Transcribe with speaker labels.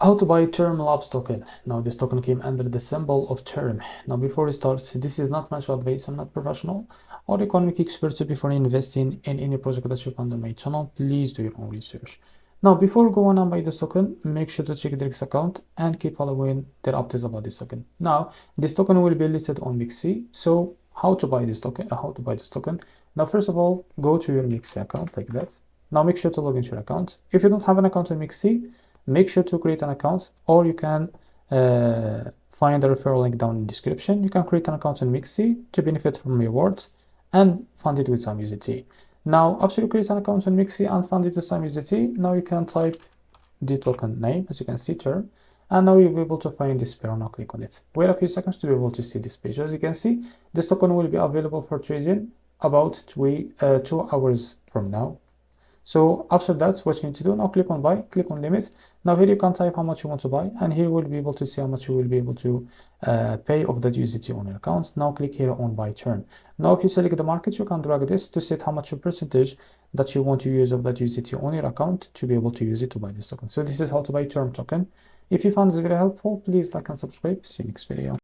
Speaker 1: How to buy Term Labs token. Now this token came under the symbol of Term. Now before we start, this is not financial advice. I'm not professional or economic expert. So before investing in any project that you find on my channel, please do your own research. Now before going on buy this token, make sure to check Drake's account and keep following their updates about this token. Now this token will be listed on MEXC. So how to buy this token? Now first of all, go to your MEXC account like that. Now make sure to log into your account. If you don't have an account on MEXC, make sure to create an account, or you can find the referral link down in the description. You can create an account in MEXC to benefit from rewards and fund it with some USDT. Now, after you create an account in MEXC and fund it with some USDT, now you can type the token name, as you can see, Term, and now you'll be able to find this pair. Now click on it. Wait a few seconds to be able to see this page. As you can see, this token will be available for trading about 2 hours from now. So after that, what you need to do, now click on buy, click on limit. Now here you can type how much you want to buy, and here we'll be able to see how much you will be able to pay of that USDT on your account. Now click here on buy Term. Now if you select the market, you can drag this to set how much percentage that you want to use of that USDT on your account to be able to use it to buy this token. So this is how to buy Term token. If you found this very helpful, please like and subscribe. See you next video.